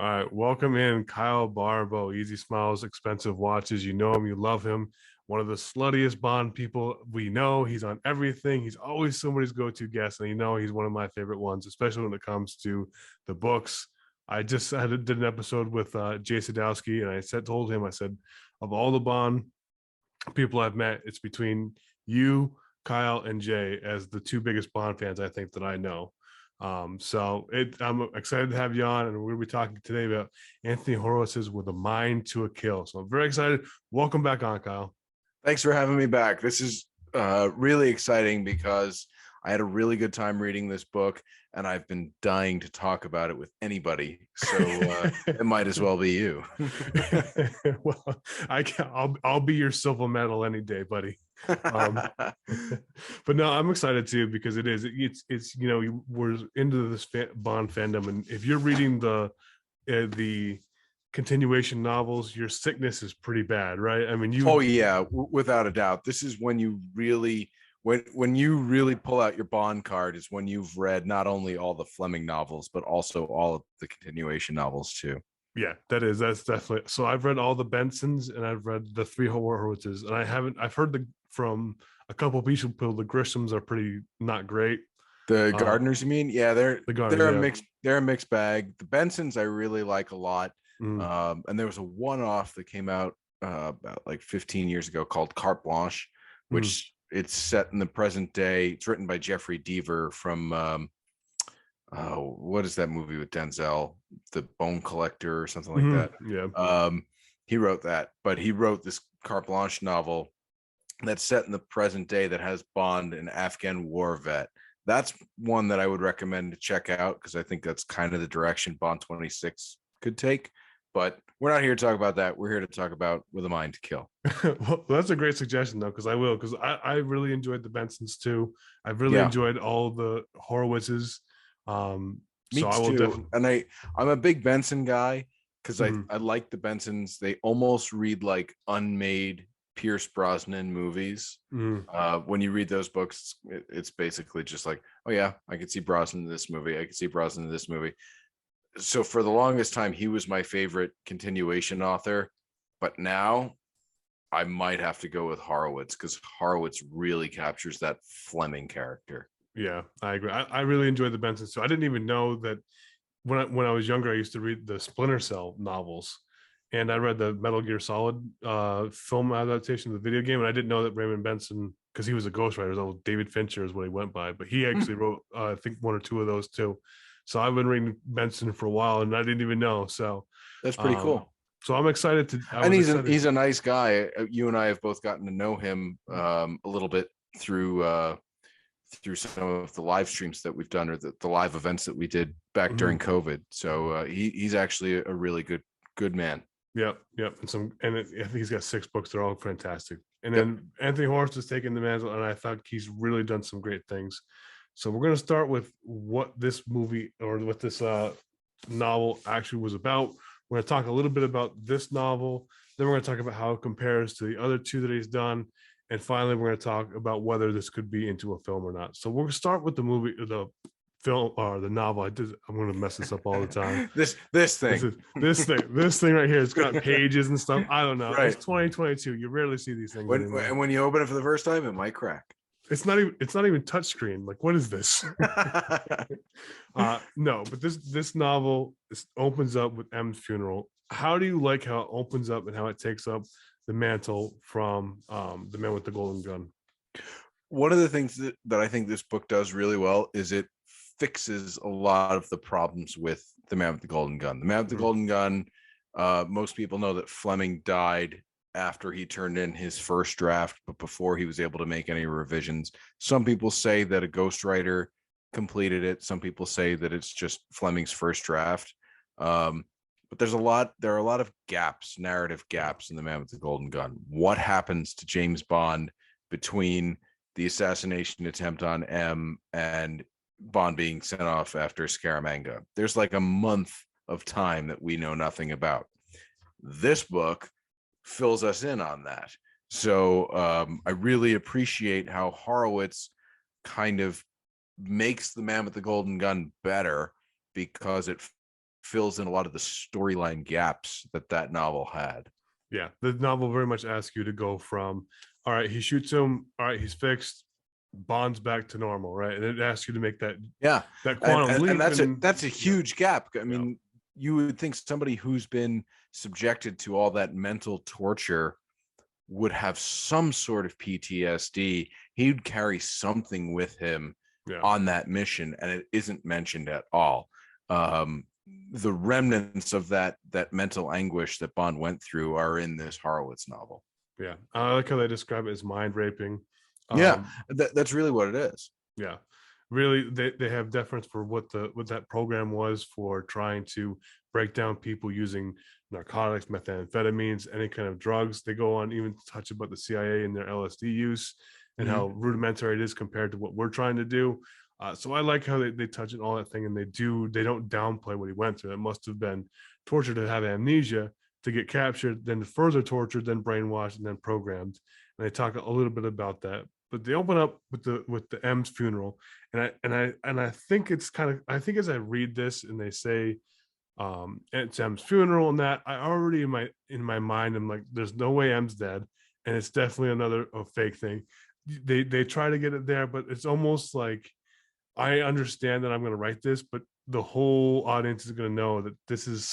All right, welcome in Kyle Barbeau, Easy Smiles, Expensive Watches. You know him, you love him. One of the sluttiest Bond people we know. He's on everything. He's always somebody's go-to guest, and you know he's one of my favorite ones, especially when it comes to the books. I just did an episode with Jay Sadowski, and told him, I said, of all the Bond people I've met, it's between you, Kyle, and Jay as the two biggest Bond fans I think that I know. I'm excited to have you on, and we're going to be talking today about Anthony Horowitz's With a Mind to a Kill. So I'm very excited. Welcome back on, Kyle. Thanks for having me back. This is really exciting because I had a really good time reading this book, and I've been dying to talk about it with anybody. So it might as well be you. Well, I'll be your silver medal any day, buddy. But no, I'm excited too because it's we're into this Bond fandom, and if you're reading the continuation novels, your sickness is pretty bad, right? I mean, oh yeah, without a doubt. This is when you really when you really pull out your Bond card is when you've read not only all the Fleming novels but also all of the continuation novels too. Yeah, that's definitely. So I've read all the Bensons and I've read the three Horowitzes, and I've heard from a couple of people the Grishams are pretty not great. The Gardners, you mean? Yeah, they're yeah. They're a mixed bag. The Bensons I really like a lot. And there was a one-off that came out about like 15 years ago called Carte Blanche, which it's set in the present day. It's written by Jeffrey Deaver from what is that movie with Denzel, The Bone Collector or something like that. Yeah. He wrote that, but he wrote this Carte Blanche novel that's set in the present day that has Bond, an Afghan war vet. That's one that I would recommend to check out because I think that's kind of the direction Bond 26 could take. But we're not here to talk about that. We're here to talk about With a Mind to Kill. Well, that's a great suggestion, though, because I really enjoyed the Bensons too. I've really enjoyed all the Horowitzes. Me too. And I'm a big Benson guy because I like the Bensons. They almost read like unmade Pierce Brosnan movies. When you read those books, it's basically just like, oh yeah, I could see Brosnan in this movie. I could see Brosnan in this movie. So for the longest time, he was my favorite continuation author. But now I might have to go with Horowitz because Horowitz really captures that Fleming character. Yeah, I agree. I really enjoyed the Bensons. So I didn't even know that when I was younger, I used to read the Splinter Cell novels, and I read the Metal Gear Solid film adaptation of the video game, and I didn't know that Raymond Benson, because he was a ghostwriter, so David Fincher is what he went by, but he actually wrote I think one or two of those too. So I've been reading Benson for a while, and I didn't even know. So that's pretty cool. So I'm excited to. And he's a nice guy. You and I have both gotten to know him a little bit through some of the live streams that we've done, or the live events that we did back during COVID. So he's actually a really good man. Yep. And I think he's got 6 books. They're all fantastic. And then Anthony Horowitz has taken the mantle, and I thought he's really done some great things. So we're going to start with what this movie or what this novel actually was about. We're going to talk a little bit about this novel. Then we're going to talk about how it compares to the other 2 that he's done. And finally, we're going to talk about whether this could be into a film or not. So we're going to start with the movie, the film, or the novel. I'm going to mess this up all the time. This thing right here. It's got pages and stuff. I don't know. Right. It's 2022. You rarely see these things. And when you open it for the first time, it might crack. It's not even touchscreen. Like, what is this? No, but this novel opens up with M's funeral. How do you like how it opens up and how it takes up the mantle from The Man with the Golden Gun? One of the things that I think this book does really well is it fixes a lot of the problems with The Man with the Golden Gun. The Man with the Golden Gun, most people know that Fleming died after he turned in his first draft, but before he was able to make any revisions. Some people say that a ghostwriter completed it. Some people say that it's just Fleming's first draft. But there are a lot of narrative gaps in The Man with the Golden Gun. What happens to James Bond between the assassination attempt on M and Bond being sent off after Scaramanga? There's like a month of time that we know nothing about. This book fills us in on that. So I really appreciate how Horowitz kind of makes The Man with the Golden Gun better because it fills in a lot of the storyline gaps that novel had. Yeah, the novel very much asks you to go from, all right, he shoots him, all right, he's fixed, Bond's back to normal, right? And it asks you to make that Yeah, quantum and leap. that's a huge gap. I yeah, mean, you would think somebody who's been subjected to all that mental torture would have some sort of PTSD. He'd carry something with him yeah. on that mission, and it isn't mentioned at all. The remnants of that mental anguish that Bond went through are in this Horowitz novel. Yeah, I like how they describe it as mind raping. Yeah, that's really what it is. Yeah, really, they have deference for what that program was for trying to break down people using narcotics, methamphetamines, any kind of drugs. They go on even to touch about the CIA and their LSD use and how rudimentary it is compared to what we're trying to do. So I like how they touch on all that thing, and they don't downplay what he went through. It must have been torture to have amnesia, to get captured, then further tortured, then brainwashed, and then programmed. And they talk a little bit about that. But they open up with the M's funeral, and I think it's kind of, I think as I read this and they say it's M's funeral, and that I already in my mind I'm like, there's no way M's dead, and it's definitely another fake thing. They try to get it there, but it's almost like, I understand that I'm going to write this, but the whole audience is going to know that there's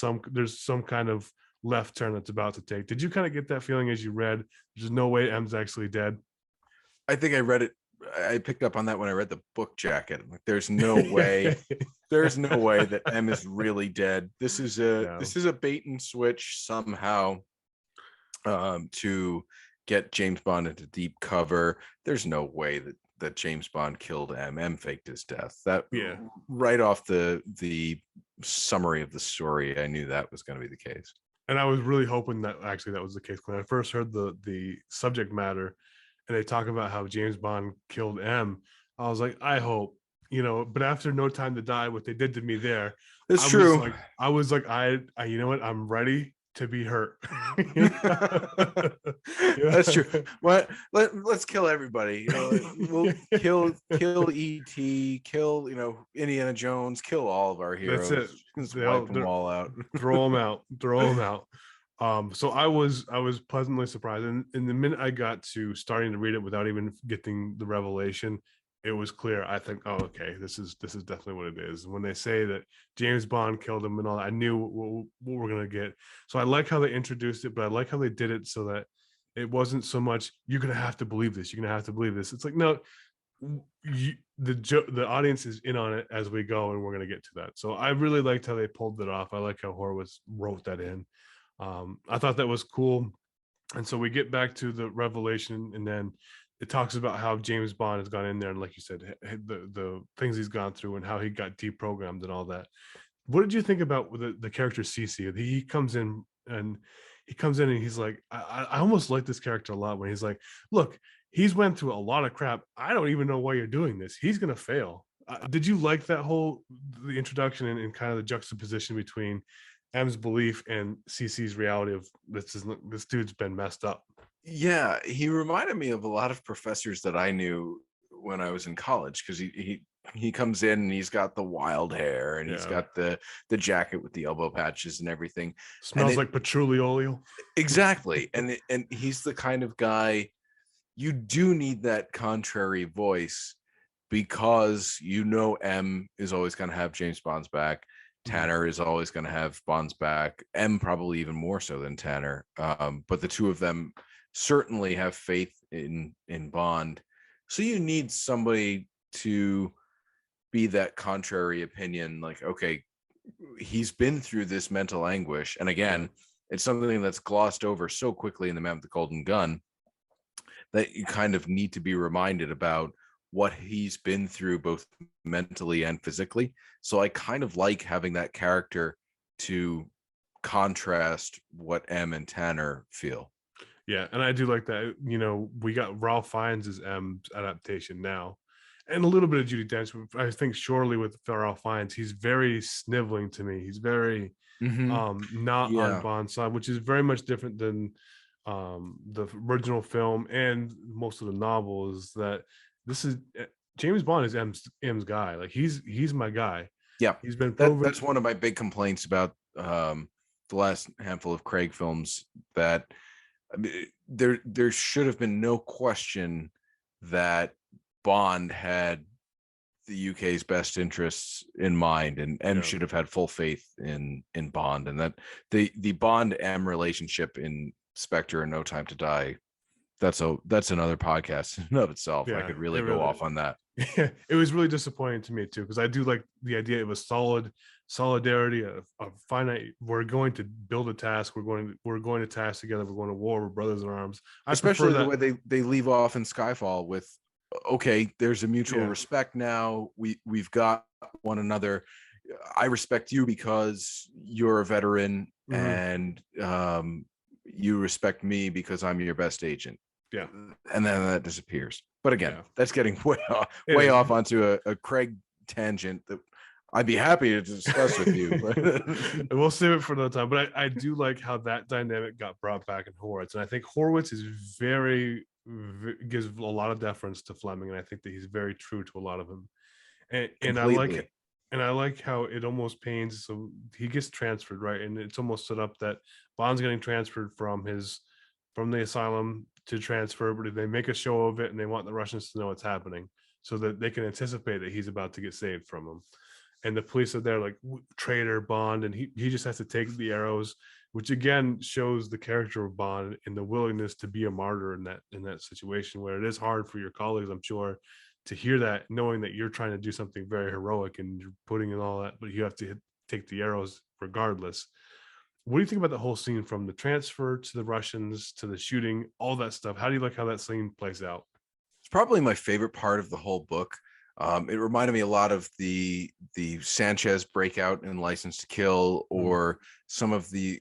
some kind of left turn that's about to take. Did you kind of get that feeling as you read? There's no way M's actually dead. I think I read it. I picked up on that when I read the book jacket. Like, there's no way. There's no way that M is really dead. This is a bait and switch somehow to get James Bond into deep cover. There's no way that James Bond killed M. M faked his death. That right off the summary of the story, I knew that was going to be the case. And I was really hoping that actually that was the case. When I first heard the subject matter and they talk about how James Bond killed M, I was like, I hope, but after No Time to Die, what they did to me there, it's true. I was like, I you know what, I'm ready to be hurt. That's true. What? Let's kill everybody. We'll kill E.T., kill Indiana Jones, kill all of our heroes. That's it. Just wipe them all out. Throw them out. So I was pleasantly surprised, and the minute I got to starting to read it without even getting the revelation, it was clear. I think, oh, okay, this is definitely what it is. When they say that James Bond killed him and all that, I knew what we're gonna get. So I like how they introduced it, but I like how they did it so that it wasn't so much, you're gonna have to believe this. You're gonna have to believe this. It's like, no, the audience is in on it as we go, and we're gonna get to that. So I really liked how they pulled it off. I like how Horowitz wrote that in. I thought that was cool. And so we get back to the revelation, and then it talks about how James Bond has gone in there, and like you said, the things he's gone through and how he got deprogrammed and all that. What did you think about the character CC? He comes in and he's like, I almost like this character a lot when he's like, look, he's went through a lot of crap. I don't even know why you're doing this. He's gonna fail. Did you like that the introduction and kind of the juxtaposition between M's belief and CC's reality of this dude's been messed up? Yeah, he reminded me of a lot of professors that I knew when I was in college, because he comes in and he's got the wild hair and he's got the jacket with the elbow patches and everything. Smells like patchouli oil. Exactly. And he's the kind of guy, you do need that contrary voice, because M is always going to have James Bond's back. Tanner is always going to have Bond's back. M probably even more so than Tanner. But the two of them certainly have faith in Bond. So you need somebody to be that contrary opinion, like, okay, he's been through this mental anguish. And again, it's something that's glossed over so quickly in The Man with the Golden Gun that you kind of need to be reminded about what he's been through both mentally and physically. So I kind of like having that character to contrast what M and Tanner feel. Yeah, and I do like that. We got Ralph Fiennes as M's adaptation now, and a little bit of Judi Dench. I think surely with Ralph Fiennes, he's very sniveling to me. He's very not on Bond's side, which is very much different than the original film and most of the novels. That this is James Bond is M's guy. Like he's my guy. Yeah, He's been proven. that's one of my big complaints about the last handful of Craig films, that I mean, there should have been no question that Bond had the UK's best interests in mind, and should have had full faith in Bond, and that the Bond M relationship in Spectre and No Time to Die, that's another podcast in and of itself. I could really go off on that. Yeah, it was really disappointing to me too, because I do like the idea of a solid solidarity, a finite. We're going to build a task. We're going to task together. We're going to war. We're brothers in arms. Especially the way they leave off in Skyfall with, okay, there's a mutual respect now. We've got one another. I respect you because you're a veteran, and you respect me because I'm your best agent. Yeah, and then that disappears. But again, that's getting way off onto a Craig tangent that I'd be happy to discuss with you. But we'll save it for another time. But I do like how that dynamic got brought back in Horowitz, and I think Horowitz is gives a lot of deference to Fleming, and I think that he's very true to a lot of them. And I like how it almost pains. So he gets transferred, right, and it's almost set up that Bond's getting transferred from the asylum to transfer, but they make a show of it, and they want the Russians to know what's happening so that they can anticipate that he's about to get saved from them. And the police are there like, traitor Bond, and he just has to take the arrows, which again shows the character of Bond and the willingness to be a martyr in that situation, where it is hard for your colleagues, I'm sure, to hear that, knowing that you're trying to do something very heroic and you're putting in all that, but you have to take the arrows regardless. What do you think about the whole scene, from the transfer to the Russians to the shooting, all that stuff? How do you like how that scene plays out? It's probably my favorite part of the whole book. It reminded me a lot of the Sanchez breakout in License to Kill, or some of the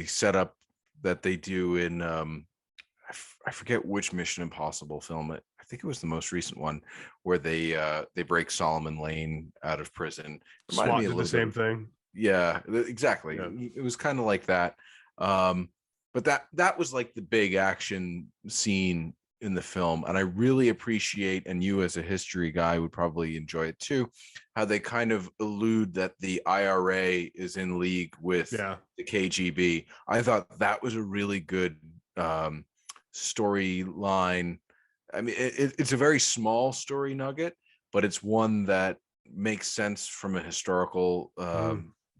setup that they do in I forget which Mission Impossible film. I think it was the most recent one, where they break Solomon Lane out of prison. Reminded me a little the same thing. Yeah, exactly. Yeah. It was kind of like that. But that was like the big action scene in the film, and I really appreciate, and you as a history guy would probably enjoy it too, how they kind of allude that the IRA is in league with the KGB. I thought that was a really good storyline. I mean, it's a very small story nugget, but it's one that makes sense from a historical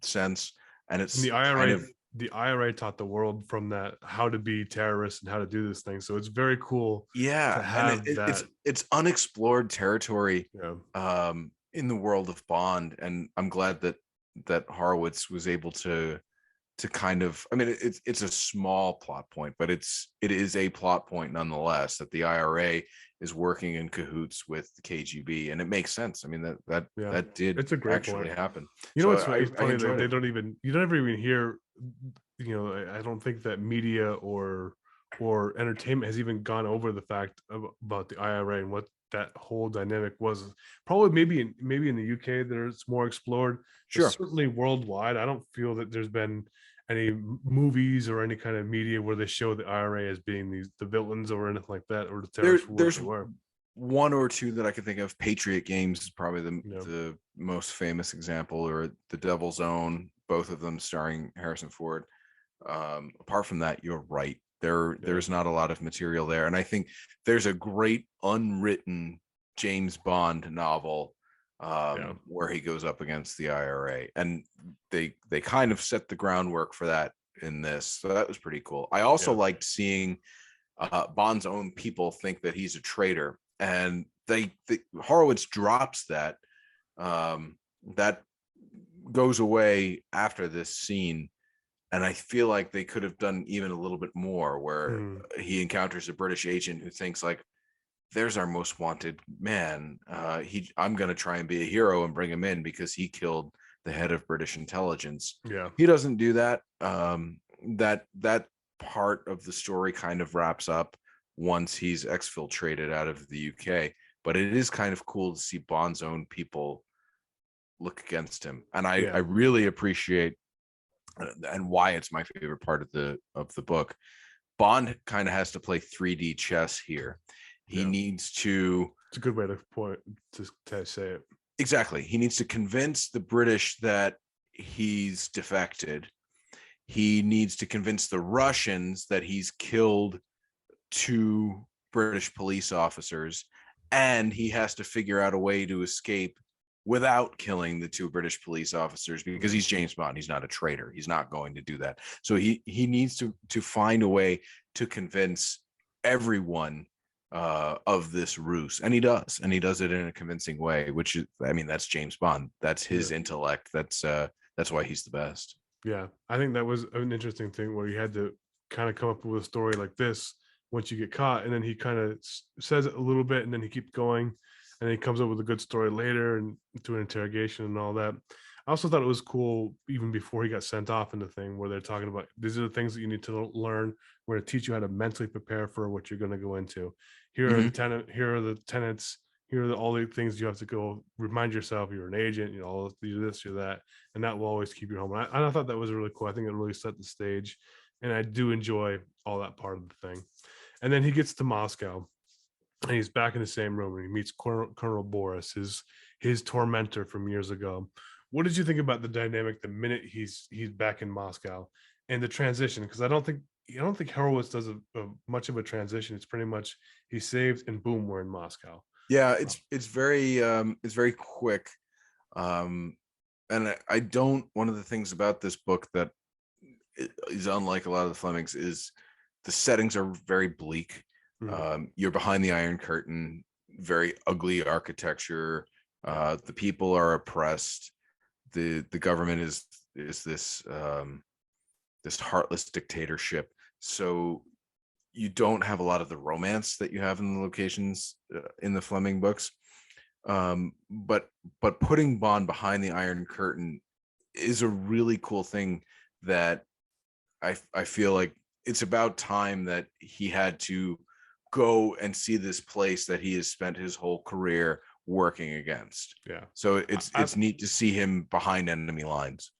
sense, and it's the IRA. The IRA taught the world from that how to be terrorists and how to do this thing. So it's very cool. Yeah, to have it's unexplored territory in the world of Bond, and I'm glad that Horowitz was able to kind of, I mean, it's a small plot point, but it is a plot point nonetheless, that the IRA is working in cahoots with the KGB, and it makes sense. I mean, that did it's a great actually point. happen. You know, it's funny that you don't ever even hear, you know, I don't think that media or entertainment has even gone over the fact about the IRA and what that whole dynamic was. Probably maybe in the UK there's more explored. Sure. Certainly worldwide, I don't feel that there's been any movies or any kind of media where they show the IRA as being the villains or anything like that, or the terrorists. There's one or two that I can think of. Patriot Games is probably the most famous example, or The Devil's Own, both of them starring Harrison Ford. Apart from that, you're right. There's not a lot of material there, and I think there's a great unwritten James Bond novel where he goes up against the IRA, and they kind of set the groundwork for that in this, so that was pretty cool. I also liked seeing Bond's own people think that he's a traitor, and Horowitz drops that that goes away after this scene. And I feel like they could have done even a little bit more, where he encounters a British agent who thinks like, there's our most wanted man. I'm going to try and be a hero and bring him in because he killed the head of British intelligence. Yeah. He doesn't do that. That part of the story kind of wraps up once he's exfiltrated out of the UK. But it is kind of cool to see Bond's own people look against him. And I really appreciate, and why it's my favorite part of the book, Bond kind of has to play 3D chess here. He needs to. It's a good way to say it. Exactly. He needs to convince the British that he's defected. He needs to convince the Russians that he's killed 2 British police officers, and he has to figure out a way to escape without killing the 2 British police officers, because he's James Bond. He's not a traitor. He's not going to do that. So he needs to find a way to convince everyone of this ruse, and he does it in a convincing way, which is, I mean, that's James Bond. That's his intellect. That's why he's the best. Yeah, I think that was an interesting thing where he had to kind of come up with a story like this once you get caught, and then he kind of says it a little bit, and then he keeps going, and then he comes up with a good story later and through an interrogation and all that. I also thought it was cool, even before he got sent off in the thing, where they're talking about these are the things that you need to learn. We're going to teach you how to mentally prepare for what you're going to go into. Here are the tenants. Here are all the things you have to go remind yourself you're an agent. You know, all do this, you're that, and that will always keep you home. And I thought that was really cool. I think it really set the stage, and I do enjoy all that part of the thing. And then he gets to Moscow, and he's back in the same room, and he meets Colonel Boris, his tormentor from years ago. What did you think about the dynamic the minute he's back in Moscow and the transition? Because I don't think Horowitz does a much of a transition. It's pretty much he's saved and boom, we're in Moscow. Yeah, it's very quick. And I don't, one of the things about this book that is unlike a lot of the Flemings is the settings are very bleak. You're behind the Iron Curtain, very ugly architecture. The people are oppressed. The government is this this heartless dictatorship. So you don't have a lot of the romance that you have in the locations in the Fleming books. But putting Bond behind the Iron Curtain is a really cool thing that I feel like it's about time that he had to go and see this place that he has spent his whole career working against. Yeah. So it's neat to see him behind enemy lines.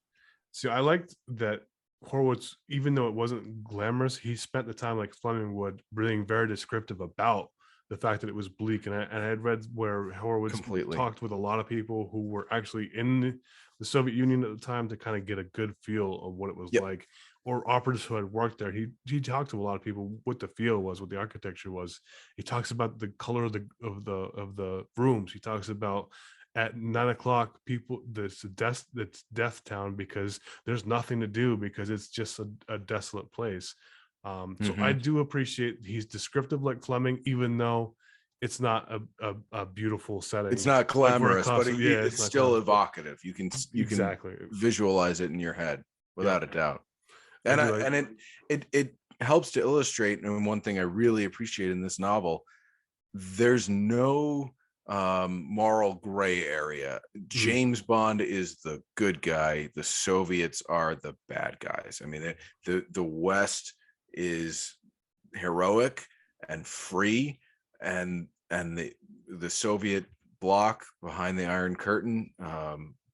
See, I liked that Horowitz, even though it wasn't glamorous, he spent the time like Fleming would, being very descriptive about the fact that it was bleak. And I had read where Horowitz talked with a lot of people who were actually in the Soviet Union at the time to kind of get a good feel of what it was like, or operatives who had worked there. He talked to a lot of people what the feel was, what the architecture was. He talks about the color of the rooms. He talks about at 9 o'clock, people, it's death town because there's nothing to do, because it's just a desolate place. So I do appreciate he's descriptive like Fleming, even though it's not a beautiful setting. It's not glamorous, but it's still evocative. You can visualize it in your head without a doubt. And it helps to illustrate. And one thing I really appreciate in this novel, there's no moral gray area. James Bond is the good guy. The Soviets are the bad guys. I mean, the West is heroic and free, and the Soviet bloc behind the Iron Curtain,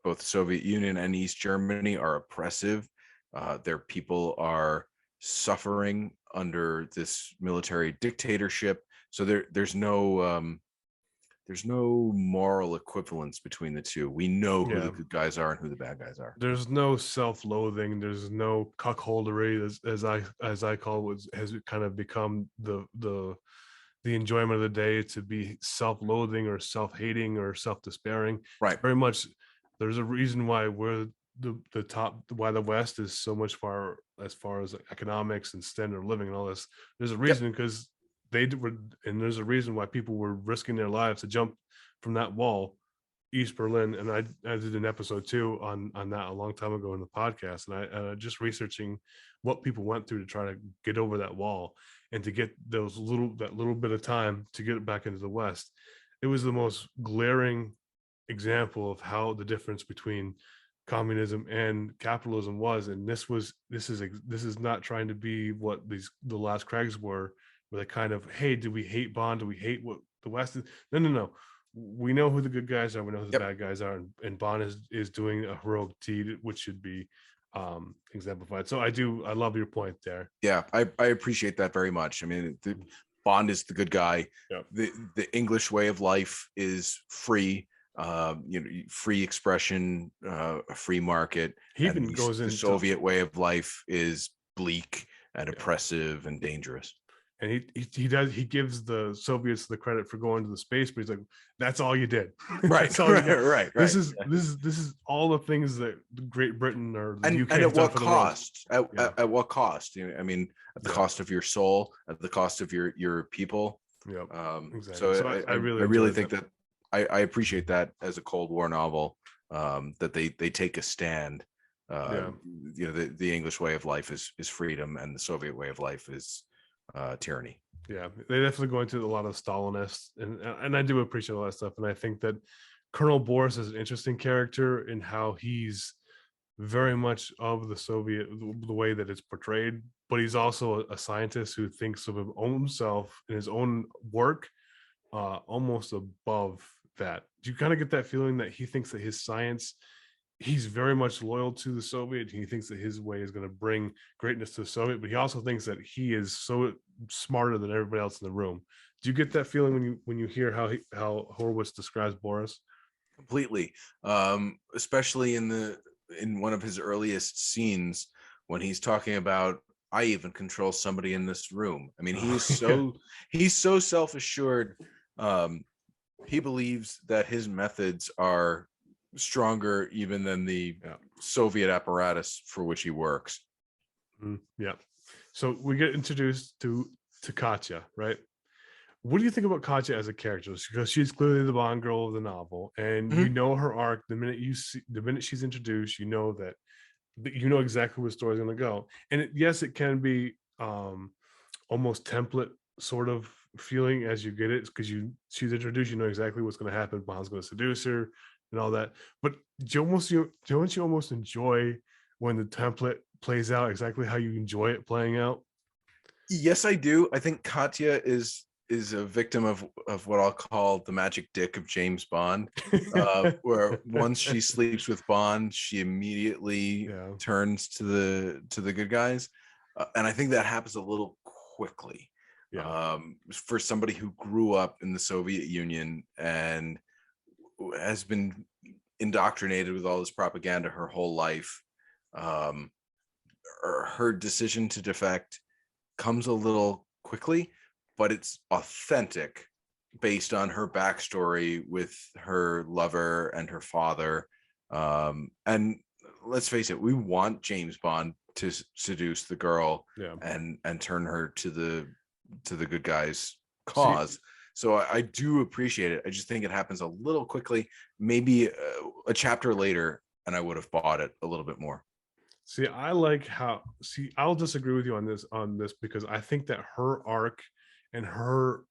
both the Soviet Union and East Germany, are oppressive. Their people are suffering under this military dictatorship. So there's no moral equivalence between the two. We know who the good guys are and who the bad guys are. There's no self-loathing. There's no cuckoldery, as I call it, has kind of become the enjoyment of the day, to be self-loathing or self-hating or self-despairing. Right. Very much. There's a reason why we're the top, why the West is so much far as economics and standard of living and all this. There's a reason, because they were, and there's a reason why people were risking their lives to jump from that wall, East Berlin. And I did an episode too on that a long time ago in the podcast, and I just researching what people went through to try to get over that wall and to get that little bit of time to get it back into the West. It was the most glaring example of how the difference between communism and capitalism was. And this is not trying to be what the last Craigs were, where they kind of, hey, do we hate Bond? Do we hate what the West is? No. We know who the good guys are. We know who the bad guys are. And Bond is doing a heroic deed, which should be exemplified. So I love your point there. Yeah, I appreciate that very much. I mean, Bond is the good guy. Yep. The English way of life is free. free expression, a free market, He and even goes the into, Soviet way of life is bleak and yeah, oppressive and dangerous. and he gives the Soviets the credit for going to the space, but he's like, that's all you did. Right, That's all you got. right. This is all the things that Great Britain or the UK And has at done what for the world. cost? Yeah, At what cost? I mean, at the yeah, cost of your soul, at the cost of your people. yeah, exactly. So So I I really really enjoyed think that. that I appreciate that as a Cold War novel, that they take a stand. Yeah, The English way of life is freedom, and the Soviet way of life is tyranny. yeah, they definitely go into a lot of Stalinist, and I do appreciate all that stuff. And I think that Colonel Boris is an interesting character in how he's very much of the Soviet, the way that it's portrayed, but he's also a scientist who thinks of his own self and his own work almost above that. Do you kind of get that feeling that he thinks that his science, he's very much loyal to the Soviet. He thinks that his way is going to bring greatness to the Soviet, but he also thinks that he is so smarter than everybody else in the room. Do you get that feeling when you hear how Horowitz describes Boris? Completely, especially in one of his earliest scenes when he's talking about, I even control somebody in this room. I mean, Yeah, he's so self-assured. He believes that his methods are stronger even than the yeah. Soviet apparatus for which he works. Yeah. So we get introduced to Katya, right? What do you think about Katya as a character? Because she's clearly the Bond girl of the novel, and you Mhm. know her arc. The minute she's introduced, you know that you know exactly where the story's going to go. And yes, it can be almost template sort of feeling as you get it, because she's introduced, you know exactly what's going to happen. Bond's going to seduce her and all that. But don't you almost enjoy when the template plays out exactly how you enjoy it playing out? Yes, I do. I think Katya is a victim of what I'll call the magic dick of James Bond, where once she sleeps with Bond, she immediately Yeah, turns to the good guys, and I think that happens a little quickly, yeah. for somebody who grew up in the Soviet Union and has been indoctrinated with all this propaganda her whole life. Um, Her decision to defect comes a little quickly, but it's authentic based on her backstory with her lover and her father. And let's face it, we want James Bond to seduce the girl Yeah. and turn her to the good guy's See, cause. So I do appreciate it. I just think it happens a little quickly, maybe a chapter later, and I would have bought it a little bit more. I like how, I'll disagree with you on this because I think that her arc and her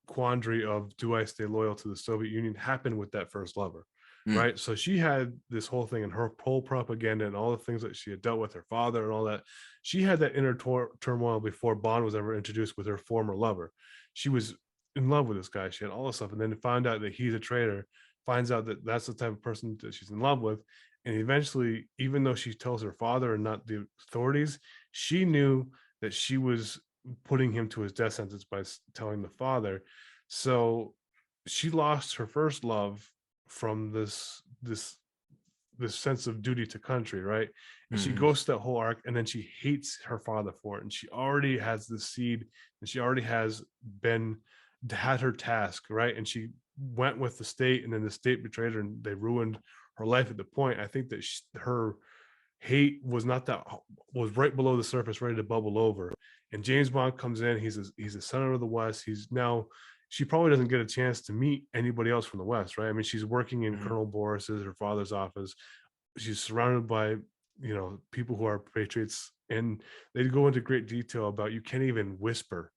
quandary of do I stay loyal to the Soviet Union happened with that first lover, Mm. right? So she had this whole thing and her whole propaganda and all the things that she had dealt with her father and all that. She had that inner turmoil before Bond was ever introduced with her former lover. She was in love with this guy. She had all this stuff, and then to find out that he's a traitor, finds out that that's the type of person that she's in love with. And eventually, even though she tells her father and not the authorities, she knew that she was putting him to his death sentence by telling the father. So she lost her first love from this sense of duty to country, right? And she Mhm. goes to that whole arc, and then she hates her father for it. And she already has the seed, and she already has been had her task, right? And she went with the state, and then the state betrayed her, and they ruined her life at the point. I think that her hate was not that was right below the surface, ready to bubble over. And James Bond comes in. He's a senator of the West. He's now she probably doesn't get a chance to meet anybody else from the West, right? I mean, she's working in Mhm. Colonel Boris's, her father's office. She's surrounded by people who are patriots, and they go into great detail about you can't even whisper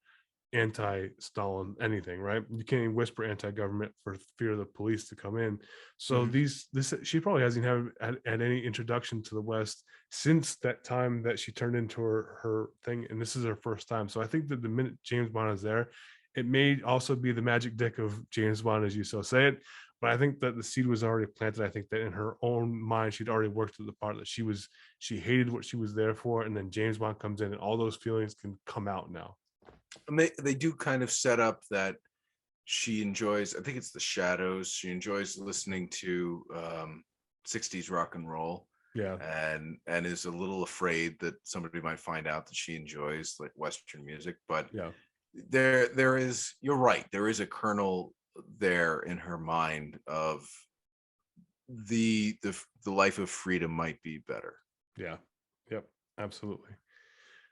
anti-Stalin anything, right? You can't even whisper anti-government for fear of the police to come in. So Mhm. this she probably hasn't had any introduction to the West since that time that she turned into her thing, and this is her first time. So I think that the minute James Bond is there, it may also be the magic dick of James Bond, as you so say it. But I think that the seed was already planted. I think that in her own mind, she'd already worked to the part that she hated what she was there for, and then James Bond comes in, and all those feelings can come out now. And they do kind of set up that she enjoys, I think it's the Shadows. She enjoys listening to 60s rock and roll. Yeah. And is a little afraid that somebody might find out that she enjoys like Western music. But Yeah. there is, you're right, there is a kernel there in her mind of the life of freedom might be better. Yeah. Yep. Absolutely.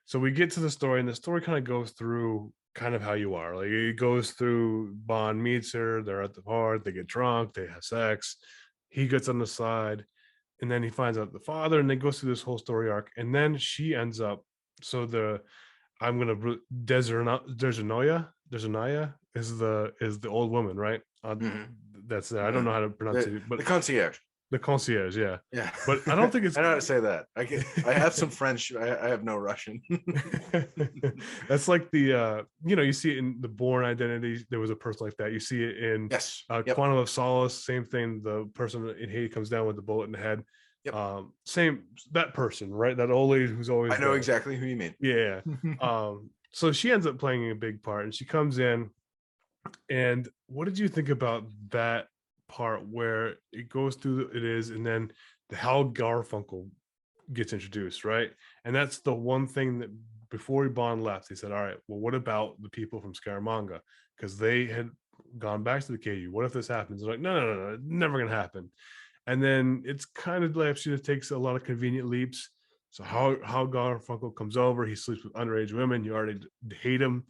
So we get to the story, and the story kind of goes through kind of how you are. Like it goes through Bond meets her, they're at the bar, they get drunk, they have sex, he gets on the side, and then he finds out the father, and then goes through this whole story arc. And then she ends up, so the I'm gonna Desernaya is the old woman, right? That's I don't know how to pronounce it, but the concierge. the concierge, yeah. Yeah. But I don't think it's I know how to say that. I have some French. I have no Russian. That's like the you see it in the Bourne Identity. There was a person like that. You see it in Yes. Quantum of Solace, same thing. The person in Haiti comes down with the bullet in the head. Yep. Same, that person, right? That old lady who's always I know exactly who you mean. Yeah. So she ends up playing a big part, and she comes in. And what did you think about that part where it goes through it is, and then the Hal Garfunkel gets introduced, right? And that's the one thing that before Bond left, he said, all right, well, what about the people from Scaramanga? Because they had gone back to the KU. What if this happens? They're like, no, never gonna happen. And then it's kind of like she takes a lot of convenient leaps. So how Garfunkel comes over, he sleeps with underage women. You already hate him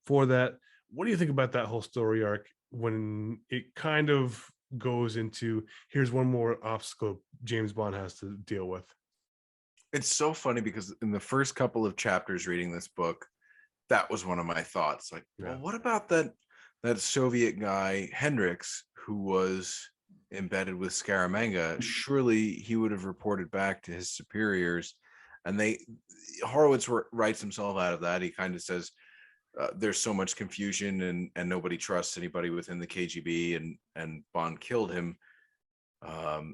for that. What do you think about that whole story arc when it kind of goes into here's one more obstacle James Bond has to deal with? It's so funny because in the first couple of chapters reading this book, that was one of my thoughts. Like, well, what about that Soviet guy Hendricks who was embedded with Scaramanga? Surely he would have reported back to his superiors. And Horowitz writes himself out of that. He kind of says there's so much confusion and nobody trusts anybody within the KGB, and Bond killed him.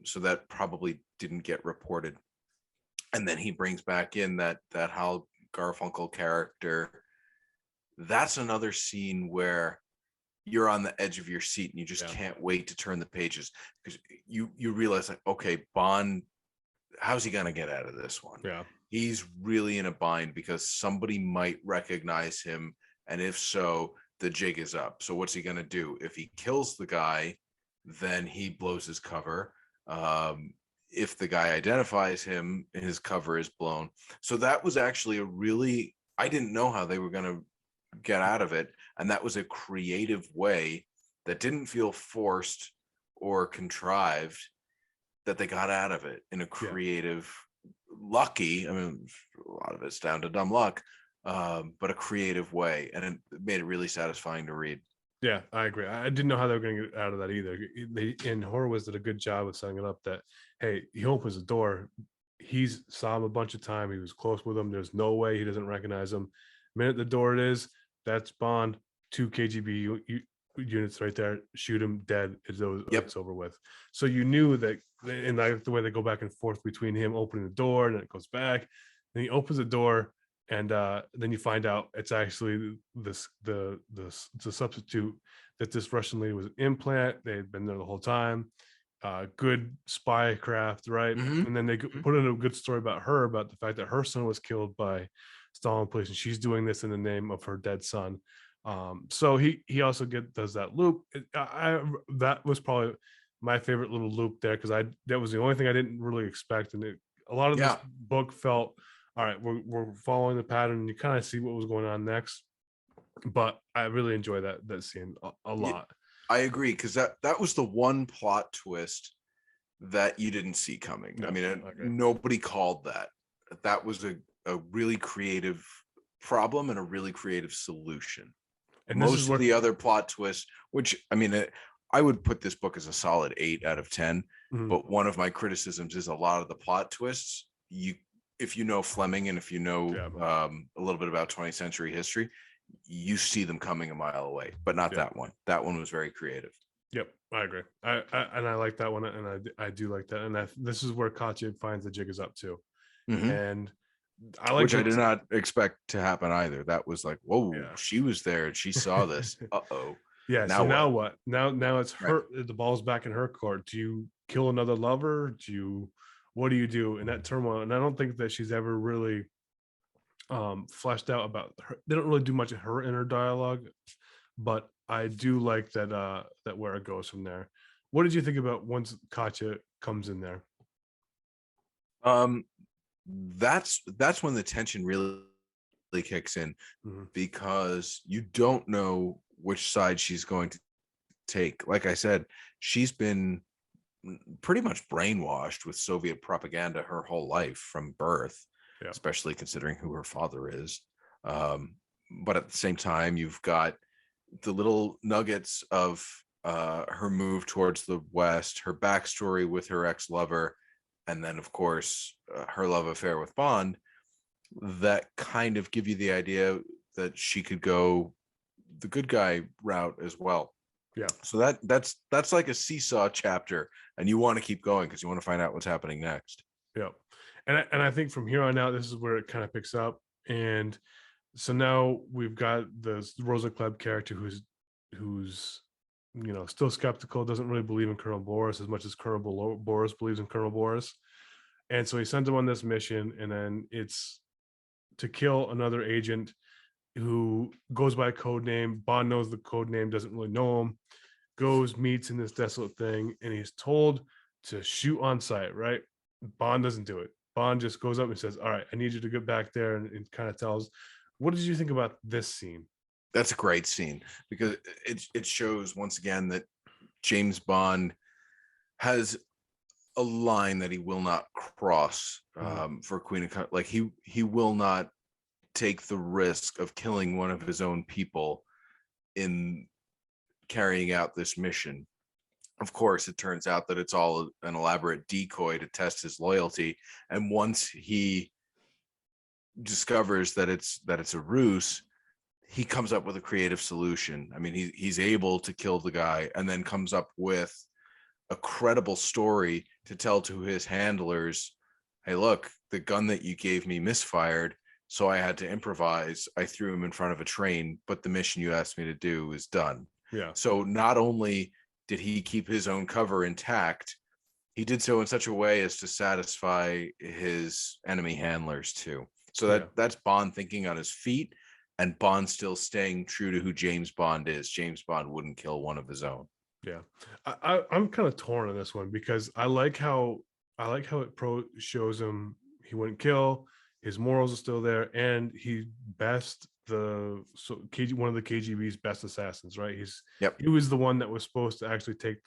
So that probably didn't get reported. And then he brings back in that Hal Garfunkel character. That's another scene where you're on the edge of your seat and you just can't wait to turn the pages, because you realize, like, okay, Bond, how's he gonna get out of this one? Yeah, he's really in a bind because somebody might recognize him, and if so, the jig is up. So what's he gonna do? If he kills the guy, then he blows his cover. If the guy identifies him, his cover is blown. So that was actually I didn't know how they were going to get out of it. And that was a creative way that didn't feel forced or contrived, that they got out of it in a creative, lucky, I mean, a lot of it's down to dumb luck, but a creative way. And it made it really satisfying to read. Yeah, I agree. I didn't know how they were going to get out of that either. And Horowitz did a good job of setting it up that, hey, he opens the door. He's saw him a bunch of time. He was close with him. There's no way he doesn't recognize him. The minute the door it is, that's Bond. 2 KGB units right there. Shoot him dead. It's over with. So you knew that, and like the way they go back and forth between him opening the door and then it goes back. Then he opens the door. And then you find out it's actually the substitute that this Russian lady was an implant. They had been there the whole time. Good spy craft, right? Mm-hmm. And then they put in a good story about her, about the fact that her son was killed by Stalin police, and she's doing this in the name of her dead son. So he also does that loop. That was probably my favorite little loop there, because that was the only thing I didn't really expect, and a lot of this book felt, all right, we're following the pattern, and you kind of see what was going on next. But I really enjoy that scene a lot. I agree, because that was the one plot twist that you didn't see coming. No, I mean, nobody called that. That was a really creative problem and a really creative solution. And most of the other plot twists, which, I mean, I would put this book as a solid 8 out of 10. Mm-hmm. But one of my criticisms is a lot of the plot twists, if you know Fleming and if you know a little bit about 20th century history, you see them coming a mile away, but not that one. That one was very creative. Yep, I agree. I like that one, and I do like that. And this is where Katya finds the jig is up too. Mm-hmm. And which I did not expect to happen either. That was like, whoa, she was there and she saw this. Uh-oh. Yeah. Now So now what? what? Now it's Right. her. The ball's back in her court. Do you kill another lover? What do you do in that turmoil? And I don't think that she's ever really fleshed out about her. They don't really do much of her inner dialogue, but I do like that where it goes from there. What did you think about once Katya comes in there? Um, that's when the tension really kicks in, Mhm. because you don't know which side she's going to take. Like I said, she's been pretty much brainwashed with Soviet propaganda her whole life from birth, Yeah. especially considering who her father is. Um, but at the same time, you've got the little nuggets of her move towards the West, her backstory with her ex-lover, and then, of course, her love affair with Bond, that kind of give you the idea that she could go the good guy route as well. Yeah. So that's like a seesaw chapter, and you want to keep going because you want to find out what's happening next. Yeah. And I think from here on out, this is where it kind of picks up. And so now we've got the Rosa Klebb character who's still skeptical, doesn't really believe in Colonel Boris as much as Colonel Boris believes in Colonel Boris. And so he sends him on this mission, and then it's to kill another agent who goes by a code name. Bond knows the code name, doesn't really know him, goes, meets in this desolate thing, and he's told to shoot on sight, right? Bond doesn't do it. Bond just goes up and says, all right, I need you to get back there, and kind of tells. What did you think about this scene? That's a great scene because it shows once again that James Bond has a line that he will not cross for Queen of like he will not take the risk of killing one of his own people in carrying out this mission. Of course, it turns out that it's all an elaborate decoy to test his loyalty, and once he discovers that it's a ruse, he comes up with a creative solution. I mean, he's able to kill the guy and then comes up with a credible story to tell to his handlers. Hey, look, the gun that you gave me misfired, so I had to improvise. I threw him in front of a train, but the mission you asked me to do is done. Yeah. So not only did he keep his own cover intact, he did so in such a way as to satisfy his enemy handlers too. So that's Bond thinking on his feet, and Bond still staying true to who James Bond is. James Bond wouldn't kill one of his own. Yeah. I'm kind of torn on this one because I like how it shows him he wouldn't kill, his morals are still there, and he one of the KGB's best assassins, right? He was the one that was supposed to actually take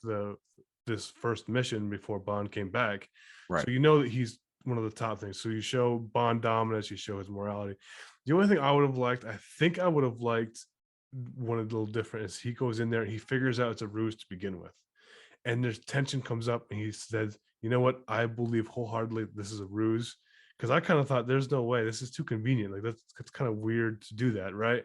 this first mission before Bond came back. Right. So that he's one of the top things. So you show Bond dominance, you show his morality. The only thing I would have liked, I think I would have liked one of the little different is he goes in there and he figures out it's a ruse to begin with. And there's tension comes up and he says, you know what? I believe wholeheartedly this is a ruse. Because I kind of thought there's no way, this is too convenient. Like it's kind of weird to do that, right?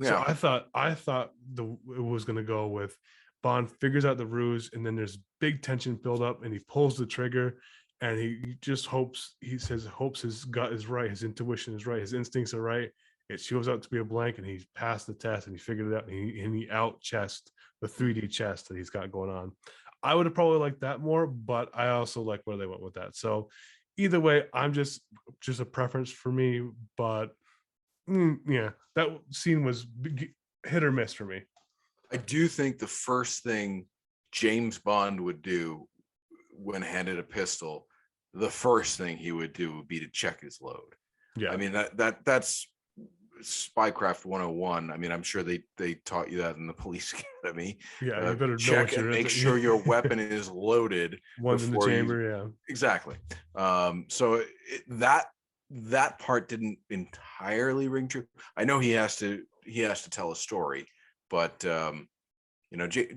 Yeah. So I thought it was gonna go with Bond figures out the ruse, and then there's big tension build up, and he pulls the trigger, and he just hopes his gut is right, his intuition is right, his instincts are right. It shows out to be a blank, and he's passed the test, and he figured it out, and he out chest the 3D chest that he's got going on. I would have probably liked that more, but I also like where they went with that. So either way, I'm just a preference for me, but yeah, that scene was hit or miss for me. I do think the first thing James Bond would do when handed a pistol, the first thing he would do would be to check his load. Yeah. I mean, that's spycraft 101. I mean, I'm sure they taught you that in the police academy. Yeah, you better check and make sure your weapon is loaded. One's in the chamber. Yeah, exactly. So that part didn't entirely ring true. I know he has to tell a story, but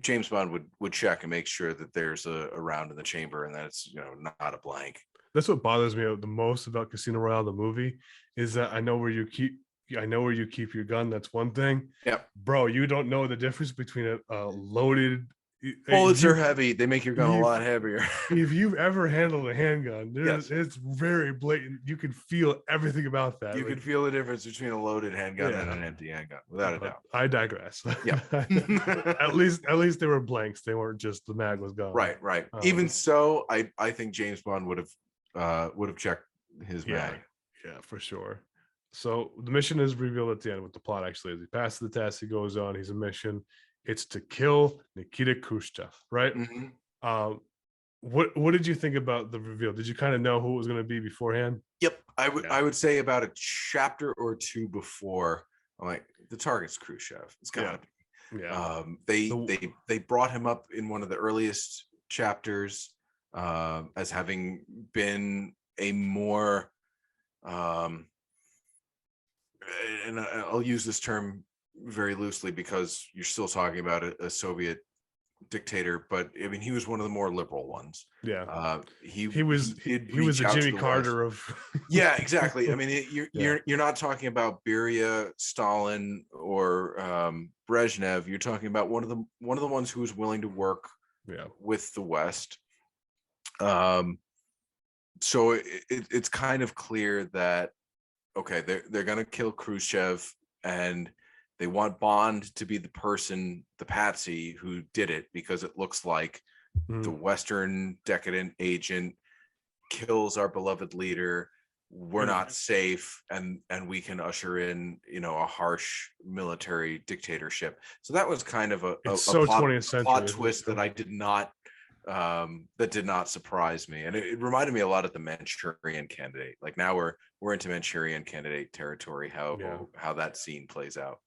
James Bond would check and make sure that there's a round in the chamber and that it's not a blank. That's what bothers me the most about Casino Royale, the movie, is that I know where you keep your gun. That's one thing. Yep. Bro, you don't know the difference between a loaded Bullets are heavy. They make your gun a lot heavier. If you've ever handled a handgun, Yes. it's very blatant. You can feel everything about that. You can feel the difference between a loaded handgun and an empty handgun, without a doubt. I digress. Yeah. at least they were blanks. They weren't just the mag was gone. Right. Even so, I think James Bond would have checked his mag. Yeah, for sure. So the mission is revealed at the end with the plot. Actually, as he passes the test, he goes on. He's a mission. It's to kill Nikita Khrushchev, right? Mm-hmm. What did you think about the reveal? Did you kind of know who it was going to be beforehand? Yep, I would say about a chapter or two before, I'm like, the target's Khrushchev. It's gotta be. Yeah. They brought him up in one of the earliest chapters as having been a more and I'll use this term very loosely because you're still talking about a Soviet dictator, but I mean, he was one of the more liberal ones. Yeah. He was a Jimmy Carter of yeah, exactly. I mean, you're not talking about Beria, Stalin, or Brezhnev. You're talking about one of the ones who was willing to work with the West. So it's kind of clear that okay, they're gonna kill Khrushchev, and they want Bond to be the person, the patsy who did it, because it looks like the Western decadent agent kills our beloved leader. We're not safe, and we can usher in, a harsh military dictatorship. So that was kind of a plot twist that I did not that did not surprise me, and it reminded me a lot of the Manchurian Candidate. Like now we're into Manchurian Candidate territory. How that scene plays out.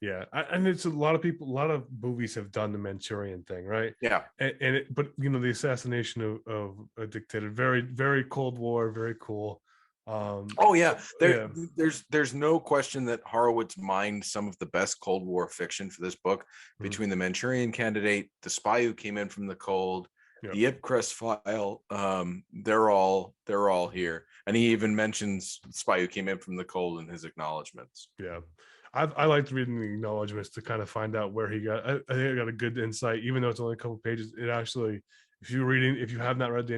Yeah, and it's a lot of movies have done the Manchurian thing, right? Yeah, but the assassination of a dictator, very very Cold War, very cool. There's no question that Horowitz mined some of the best Cold War fiction for this book, between the Manchurian Candidate, The Spy Who Came In From the Cold, the Ipcress File. They're all here, and he even mentions Spy Who Came In From the Cold in his acknowledgments. Yeah. I liked reading the acknowledgments to kind of find out where he got. I think I got a good insight, even though it's only a couple pages. It actually, if you have not read the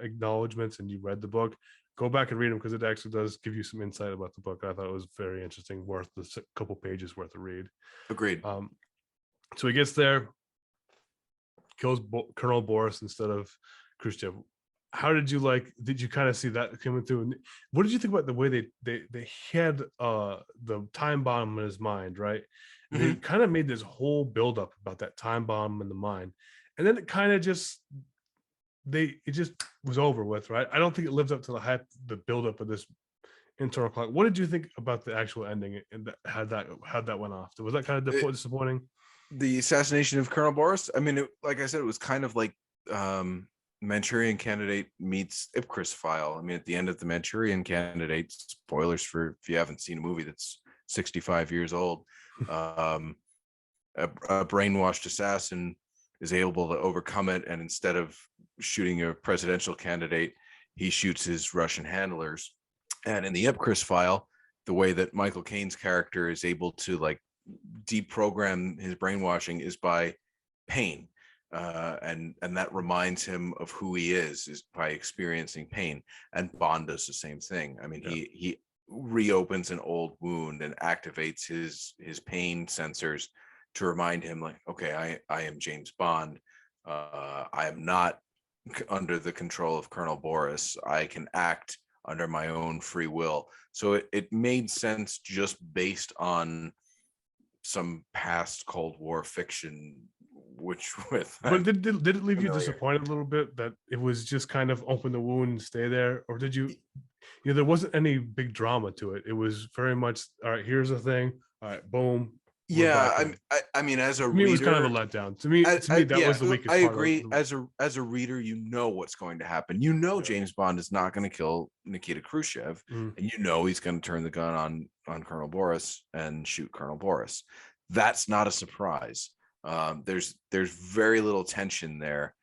acknowledgments and you read the book, go back and read them, because it actually does give you some insight about the book. I thought it was very interesting, worth the couple pages worth of read. Agreed. So he gets there, kills Colonel Boris instead of Khrushchev. How did you kind of see that coming through? And what did you think about the way they had the time bomb in his mind, right? They kind of made this whole buildup about that time bomb in the mind, and then it kind of just was over with, right? I don't think it lives up to the hype, the buildup of this internal clock. What did you think about the actual ending and how that went off? Was that kind of disappointing? The assassination of Colonel Boris. I mean, like I said, it was kind of like Manchurian Candidate meets Ipcress File. I mean, at the end of the Manchurian Candidate, spoilers for if you haven't seen a movie that's 65 years old, a brainwashed assassin is able to overcome it, and instead of shooting a presidential candidate, he shoots his Russian handlers. And in the Ipcress File, the way that Michael Caine's character is able to deprogram his brainwashing is by pain. And that reminds him of who he is by experiencing pain. And Bond does the same thing. I mean, he reopens an old wound and activates his pain sensors to remind him, like, okay, I am James Bond. I am not under the control of Colonel Boris. I can act under my own free will. So it made sense just based on some past Cold War fiction. But did it leave you disappointed a little bit that it was just kind of open the wound and stay there, or did you there wasn't any big drama to it? It was very much, all right, here's the thing, all right, boom. Yeah, I mean, as a reader, it was kind of a letdown. To me, that was the weakest. I agree. As a reader, you know what's going to happen. James Bond is not going to kill Nikita Khrushchev, and he's going to turn the gun on Colonel Boris and shoot Colonel Boris. That's not a surprise. There's very little tension there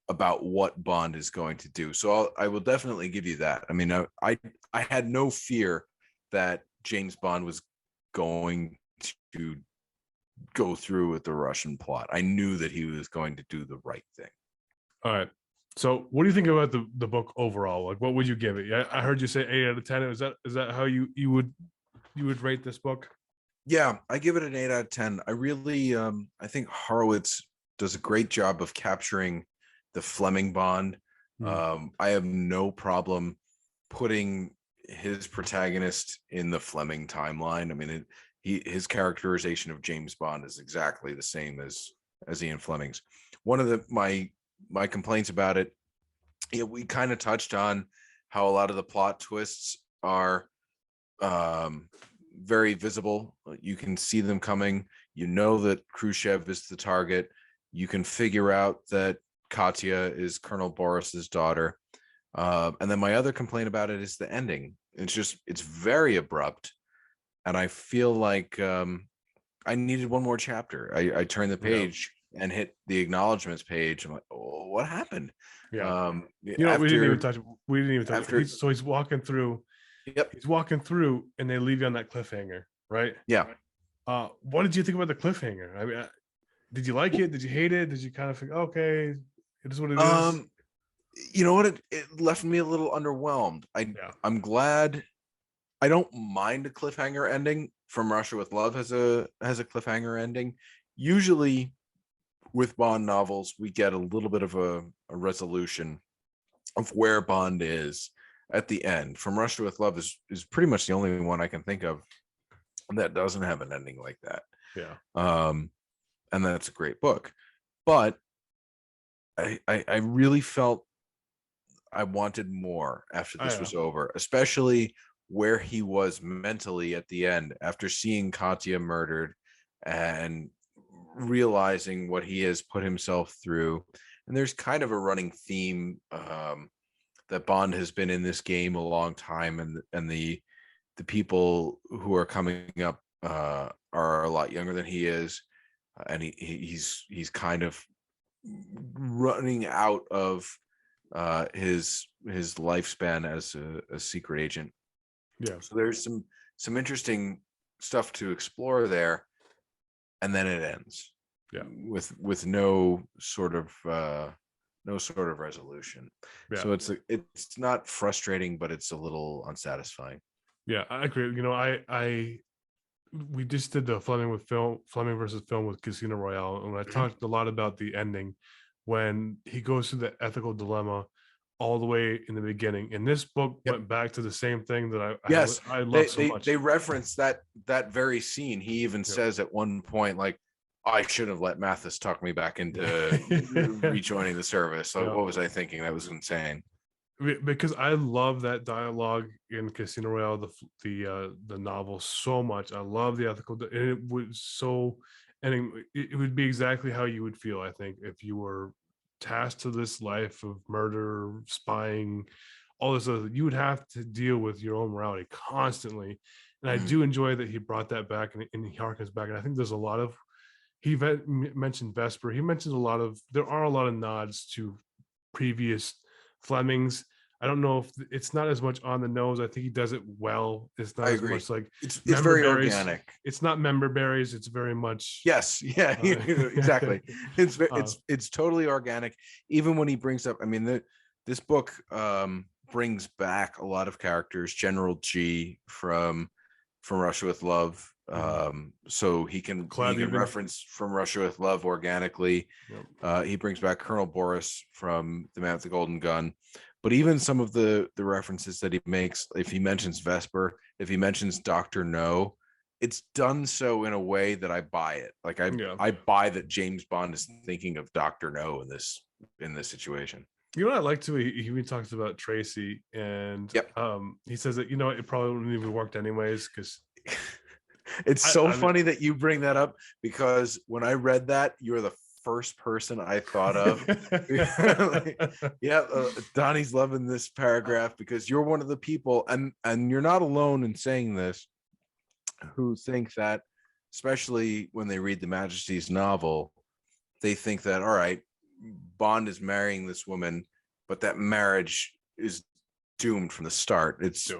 about what Bond is going to do. So I will definitely give you that. I mean, I had no fear that James Bond was going to go through with the Russian plot. I knew that he was going to do the right thing. All right. So what do you think about the book overall? Like, what would you give it? Yeah, I heard you say 8 out of 10. Is that how you would rate this book? Yeah, I give it an 8 out of 10. I really I think Horowitz does a great job of capturing the Fleming bond. I have no problem putting his protagonist in the Fleming timeline. I mean, his characterization of James Bond is exactly the same as Ian Fleming's. One of my complaints about it, we kind of touched on how a lot of the plot twists are very visible. You can see them coming. You know that Khrushchev is the target. You can figure out that Katya is Colonel Boris's daughter. And then my other complaint about it is the ending. It's very abrupt. And I feel like I needed one more chapter. I turned the page and hit the acknowledgments page. I'm like, oh, what happened? Yeah. We didn't even touch. So he's walking through. Yep. He's walking through, and they leave you on that cliffhanger, right? Yeah. What did you think about the cliffhanger? I mean, did you like it? Did you hate it? Did you kind of think, okay, it is what it is? You know what? It left me a little underwhelmed. I'm glad. I don't mind a cliffhanger ending. From Russia with Love has a cliffhanger ending. Usually, with Bond novels, we get a little bit of a resolution of where Bond is at the end. From Russia with Love is pretty much the only one I can think of that doesn't have an ending like that. Yeah. And that's a great book. But I really felt I wanted more after this was over, especially where he was mentally at the end after seeing Katya murdered and realizing what he has put himself through. And there's kind of a running theme that Bond has been in this game a long time, and the people who are coming up are a lot younger than he is, and he's kind of running out of his lifespan as a secret agent. Yeah. So there's some interesting stuff to explore there, and then it ends. Yeah. With no sort of resolution. Yeah. So it's not frustrating, but it's a little unsatisfying. Yeah, I agree. We just did the Fleming versus film with Casino Royale, and I talked a lot about the ending when he goes through the ethical dilemma all the way in the beginning. And this book went back to the same thing that I love so much. They reference that very scene. He even says at one point, like, I should have let Mathis talk me back into rejoining the service. So what was I thinking? That was insane. Because I love that dialogue in Casino Royale, the novel, so much. I love the ethical, and it was so, and it would be exactly how you would feel, I think, if you were tasked to this life of murder, spying, all this other. You would have to deal with your own morality constantly, and I do enjoy that he brought that back and he harkens back. And I think there's a lot of, he mentioned Vesper. He mentions there are a lot of nods to previous Flemings. I don't know if it's not as much on the nose. I think he does it well. It's not as much like it's very organic. It's not member berries. It's very much exactly. It's totally organic. Even when he brings up, I mean, this book brings back a lot of characters. General G from Russia with Love. So he can reference From Russia with Love organically. He brings back Colonel Boris from The Man with the Golden Gun. But even some of the references that he makes, if he mentions Vesper, if he mentions Dr. No, it's done so in a way that I buy it. Like I buy that James Bond is thinking of Dr. No in this situation. You know what I like too? He even talks about Tracy, and he says that it probably wouldn't even worked anyways because. It's so funny that you bring that up, because when I read that, you're the first person I thought of. Donnie's loving this paragraph because you're one of the people, and you're not alone in saying this, who think that, especially when they read the Majesty's novel, they think that, all right, Bond is marrying this woman, but that marriage is doomed from the start.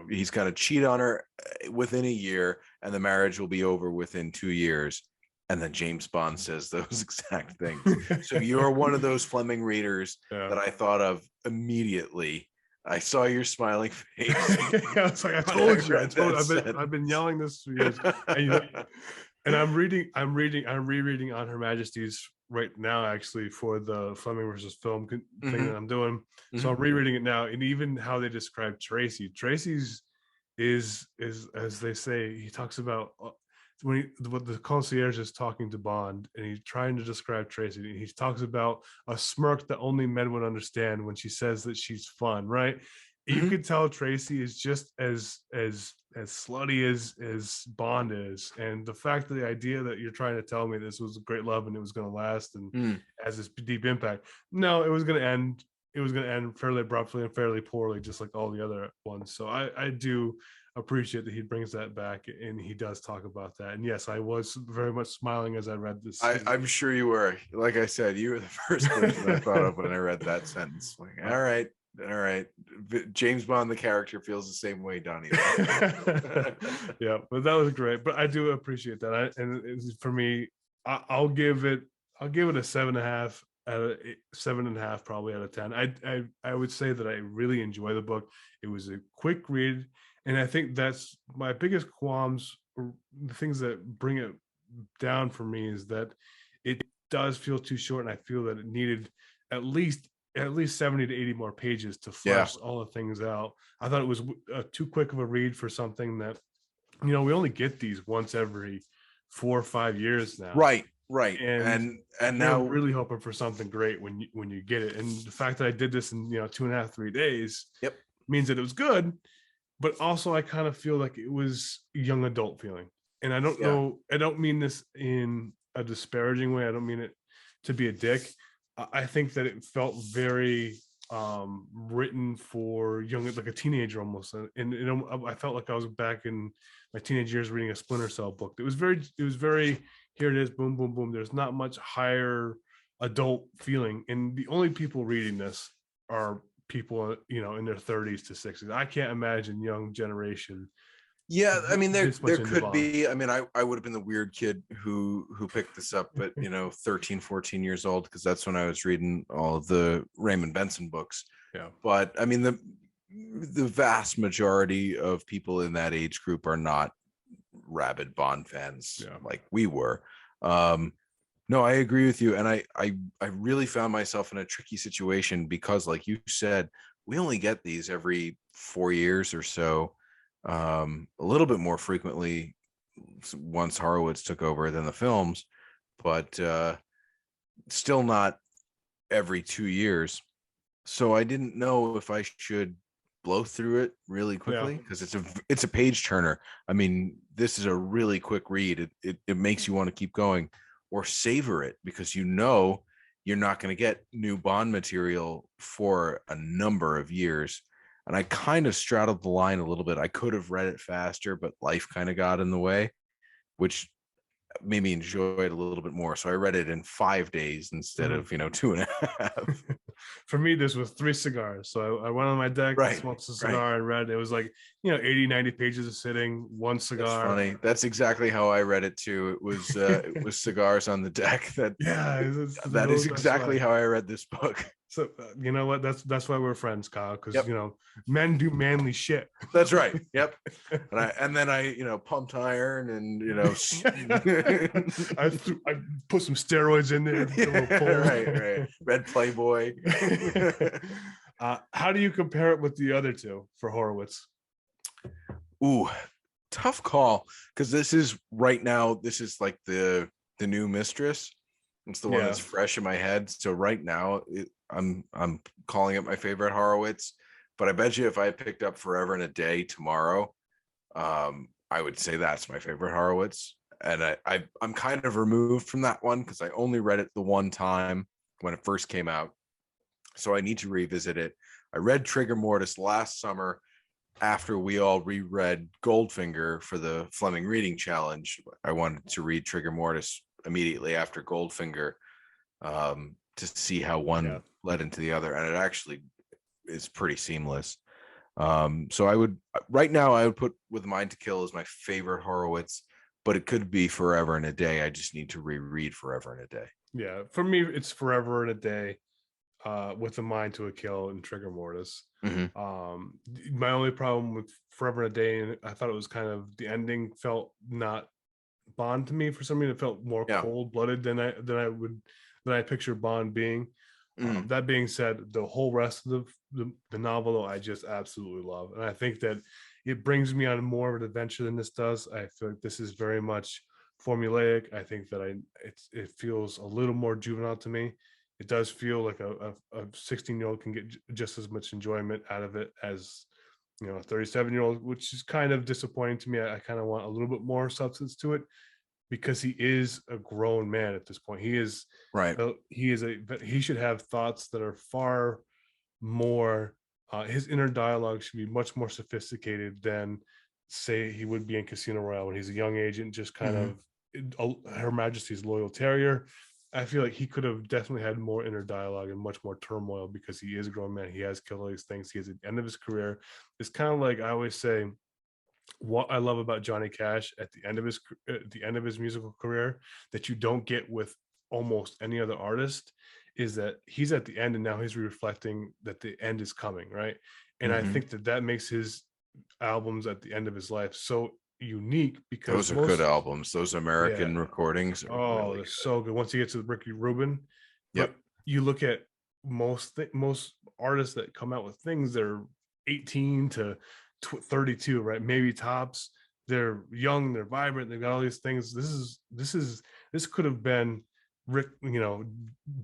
He's going to cheat on her within a year, and the marriage will be over within 2 years. And then James Bond says those exact things. So you're one of those Fleming readers that I thought of immediately. I saw your smiling face. I was like, I told you. I've been yelling this for years. And I'm rereading On Her Majesty's right now, actually, for the Fleming versus film thing that I'm doing. So I'm rereading it now, and even how they describe Tracy's is as they say, he talks about when what the concierge is talking to Bond, and he's trying to describe Tracy. And he talks about a smirk that only men would understand when she says that she's fun, right? You could tell Tracy is just as slutty as Bond is, and the fact that the idea that you're trying to tell me this was a great love and it was going to last and has this deep impact. No, it was going to end. It was going to end fairly abruptly and fairly poorly, just like all the other ones. So I do appreciate that he brings that back, and he does talk about that. And yes, I was very much smiling as I read this. I'm sure you were. Like I said, you were the first person I thought of when I read that sentence. Like, all right. James Bond, the character, feels the same way Donnie does. Yeah, but that was great. But I do appreciate that. For me, I'll give it a 7.5 out of 7.5, probably out of 10. I would say that I really enjoy the book. It was a quick read, and I think that's my biggest qualms, or the things that bring it down for me, is that it does feel too short, and I feel that it needed at least 70 to 80 more pages to flesh all the things out. I thought it was too quick of a read for something that, we only get these once every 4 or 5 years now. Right. And now I'm really hoping for something great when you get it. And the fact that I did this in 2.5, 3 days means that it was good, but also I kind of feel like it was young adult feeling. And I don't know, I don't mean this in a disparaging way. I don't mean it to be a dick. I think that it felt very written for young, like a teenager almost. And I felt like I was back in my teenage years reading a Splinter Cell book. It was very, here it is, boom, boom, boom. There's not much higher adult feeling. And the only people reading this are people, in their 30s to 60s. I can't imagine young generation. Yeah, I mean, there could be. I mean, I would have been the weird kid who picked this up at 13, 14 years old, because that's when I was reading all of the Raymond Benson books. Yeah, but I mean, the vast majority of people in that age group are not rabid Bond fans like we were. No, I agree with you, and I really found myself in a tricky situation because, like you said, we only get these every 4 years or so. A little bit more frequently once Horowitz took over than the films, but still not every 2 years. So I didn't know if I should blow through it really quickly, because it's a page turner. I mean, this is a really quick read. It makes you want to keep going, or savor it, because you're not going to get new Bond material for a number of years. And I kind of straddled the line a little bit. I could have read it faster, but life kind of got in the way, which made me enjoy it a little bit more. So I read it in 5 days instead of 2.5. For me, this was 3 cigars. So I went on my deck, smoked a cigar, and read. It was like 80, 90 pages of sitting, 1 cigar. That's funny. That's exactly how I read it too. It was cigars on the deck. That is exactly how I read this book. So you know what? That's why we're friends, Kyle. Because men do manly shit. That's right. Yep. And then I pumped iron and I put some steroids in there. Right. Red Playboy. How do you compare it with the other two for Horowitz? Ooh, tough call, because this is like the new Mistress. It's the one that's fresh in my head. So right now, I'm calling it my favorite Horowitz. But I bet you if I picked up Forever and a Day tomorrow, I would say that's my favorite Horowitz. And I'm kind of removed from that one because I only read it the one time when it first came out. So I need to revisit it. I read Trigger Mortis last summer after we all reread Goldfinger for the Fleming Reading Challenge. I wanted to read Trigger Mortis immediately after Goldfinger to see how one led into the other, and it actually is pretty seamless. So I would put With a Mind to Kill as my favorite Horowitz, but it could be Forever in a Day. I just need to reread Forever in a Day. Yeah, for me, it's Forever in a Day, with a Mind to a Kill and Trigger Mortis. Mhm. My only problem with Forever in a Day, and I thought it was kind of the ending felt not Bond to me for some reason. It felt more Yeah. cold blooded than I picture Bond being. Mhm. That being said, the whole rest of the novel, though, I just absolutely love, and I think that it brings me on more of an adventure than this does. I feel like this is very much formulaic. I think that it feels a little more juvenile to me. It does feel like a 16-year-old can get just as much enjoyment out of it as a 37-year-old, which is kind of disappointing to me. I kind of want a little bit more substance to it because he is a grown man at this point. Right. He should have thoughts that are far more. His inner dialogue should be much more sophisticated than, say, he would be in Casino Royale when he's a young agent, just kind Mhm. of Her Majesty's loyal terrier. I feel like he could have definitely had more inner dialogue and much more turmoil because he is a grown man. He has killed all these things. He is at the end of his career. It's kind of like I always say, what I love about Johnny Cash at the end of his musical career that you don't get with almost any other artist is that he's at the end and now he's reflecting that the end is coming, right? And I Mhm. think that makes his albums at the end of his life so unique because Those are good most, albums. Those yeah, American recordings are oh, really they're good. so good once you get to Ricky Rubin. Yep. But you look at most artists that come out with things, they're 18 to 32, right? Maybe tops. They're young, they're vibrant, they've got all these things. This could have been Rick,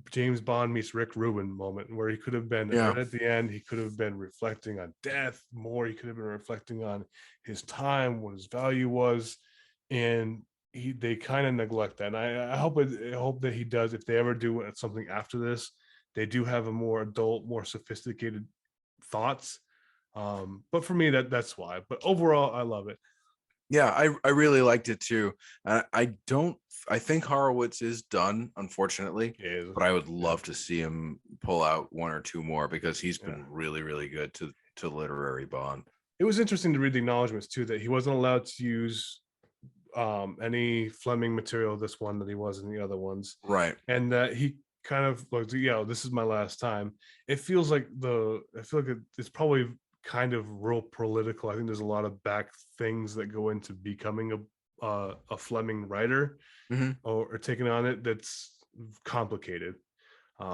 James Bond meets Rick Rubin moment where he could have been Yeah. right at the end. He could have been reflecting on death more. He could have been reflecting on his time, what his value was, and they kind of neglect that. And I hope that he does. If they ever do something after this, they do have a more adult, more sophisticated thoughts. But for me, that's why. But overall, I love it. Yeah, I really liked it too. I think Horowitz is done, unfortunately, Yeah, but I would yeah, love to see him pull out one or two more because he's yeah. been really, really good to literary Bond. It was interesting to read the acknowledgments too that he wasn't allowed to use any Fleming material this one that he was in the other ones, Right. and that he kind of like, yeah, this is my last time. It feels like I feel like it's probably kind of real political. I think there's a lot of back things that go into becoming a Fleming writer, Hmm. or taking on it that's complicated.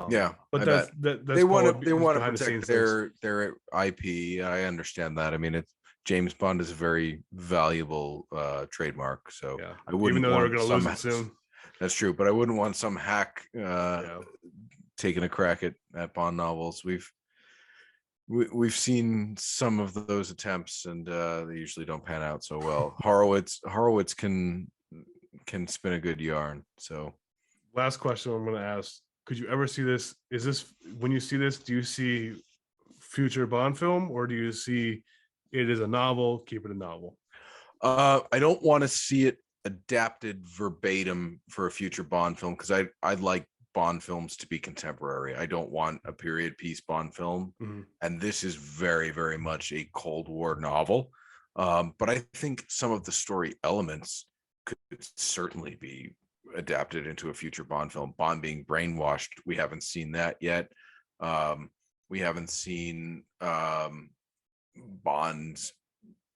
Yeah, But I bet that's probably they want to behind the protect scenes things. their IP. I understand that. I mean, it's James Bond is a very valuable trademark, so Yeah, I even wouldn't though they were want going to lose some. it soon. That's true, but I wouldn't want some hack Yeah, taking a crack at Bond novels. We've seen some of those attempts, and they usually don't pan out so well. Horowitz can spin a good yarn. So last question I'm going to ask: could you ever see this? Is this when you see this? Do you see future Bond film, or do you see it as a novel? Keep it a novel. I don't want to see it adapted verbatim for a future Bond film because I'd like Bond films to be contemporary. I don't want a period piece Bond film, Mhm. and this is very, very much a Cold War novel. But I think some of the story elements could certainly be adapted into a future Bond film. Bond being brainwashed, we haven't seen that yet. We haven't seen Bond's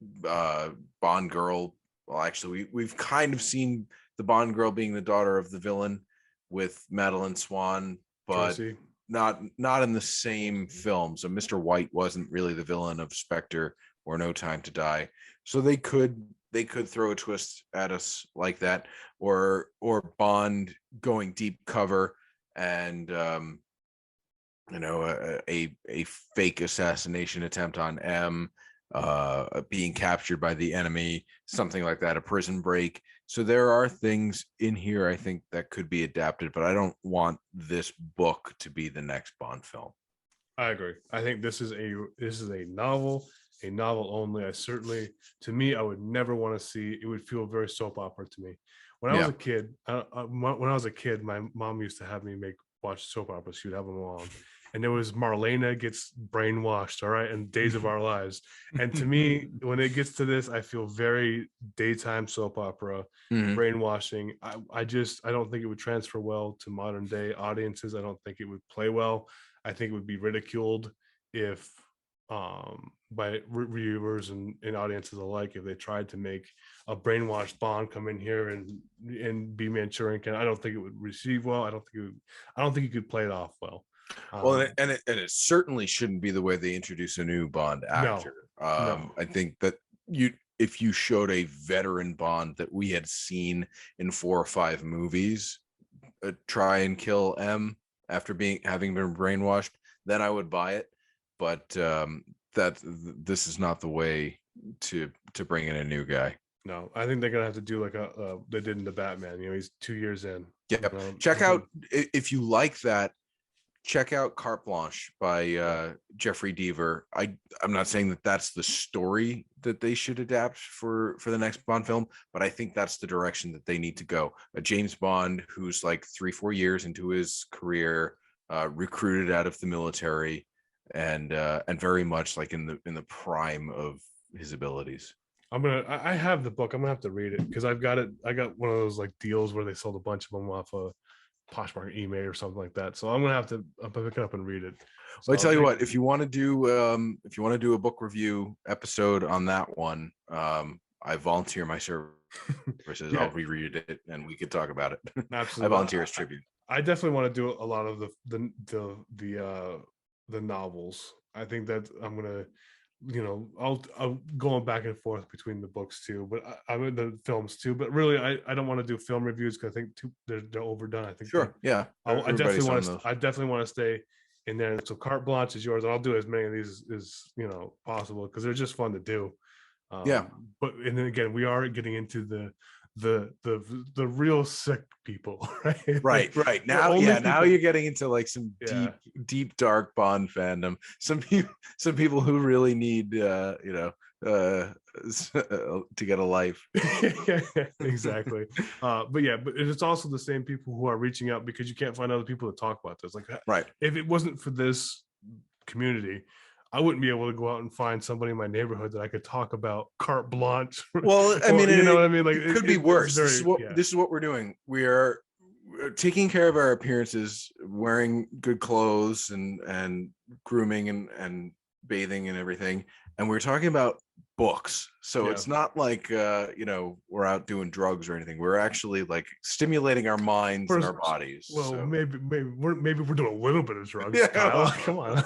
Bond girl. Well, actually, we've kind of seen the Bond girl being the daughter of the villain with Madeline Swan, but Josie. not in the same film. So Mr. White wasn't really the villain of Spectre or No Time to Die. So they could throw a twist at us like that, or Bond going deep cover and a fake assassination attempt on M, being captured by the enemy, something like that, a prison break. So there are things in here I think that could be adapted, but I don't want this book to be the next Bond film. I agree. I think this is a novel only. To me, I would never want to see. It would feel very soap opera to me. When I was Yeah. a kid, when I was a kid, my mom used to have me watch soap operas. She would have them on, and it was Marlena gets brainwashed, all right, and Days of Our Lives. And to me, when it gets to this, I feel very daytime soap opera, brainwashing. I don't think it would transfer well to modern day audiences. I don't think it would play well. I think it would be ridiculed if by reviewers and audiences alike if they tried to make a brainwashed Bond come in here and be Manchurian. I don't think it would receive well. I don't think you could play it off well. Well, and it certainly shouldn't be the way they introduce a new Bond actor. No. I think that if you showed a veteran Bond that we had seen in 4 or 5 movies try and kill M after having been brainwashed, then I would buy it. But this is not the way to bring in a new guy. No, I think they're gonna have to do like they did in the Batman. He's 2 years in. Yeah, check out if you like that. Check out Carte Blanche by Jeffrey Deaver. I'm not saying that that's the story that they should adapt for the next Bond film, but I think that's the direction that they need to go. A James Bond who's like 3-4 years into his career, recruited out of the military, and very much like in the prime of his abilities. I have the book. I'm gonna have to read it because I got one of those like deals where they sold a bunch of them off of Poshmark, eBay, or something like that. So I'm gonna have to pick it up and read it. So well, I tell you what, if you want to do a book review episode on that one, I volunteer my services. I'll reread it and we could talk about it. Absolutely. I volunteer as tribute. I definitely want to do a lot of the novels. I think that I'm gonna, I'll going back and forth between the books too, but I'm in the films too. But really, I don't want to do film reviews because I think they're overdone. I think yeah. I definitely want to stay in there. So Carte Blanche is yours, and I'll do as many of these as possible because they're just fun to do. But and then again, we are getting into the real sick people, right? Right. Now, now you're getting into like some deep dark Bond fandom. Some people who really need to get a life. Exactly. But it's also the same people who are reaching out because you can't find other people to talk about this. Like, if it wasn't for this community, I wouldn't be able to go out and find somebody in my neighborhood that I could talk about Carte Blanche. Well, I mean, you know what I mean? Like, it could be worse. This is what we're doing. We're taking care of our appearances, wearing good clothes and grooming and bathing and everything. And we're talking about books. So it's not like, we're out doing drugs or anything. We're actually like stimulating our minds and our bodies. Well, so. maybe we're doing a little bit of drugs. Yeah, Kyle. Come on.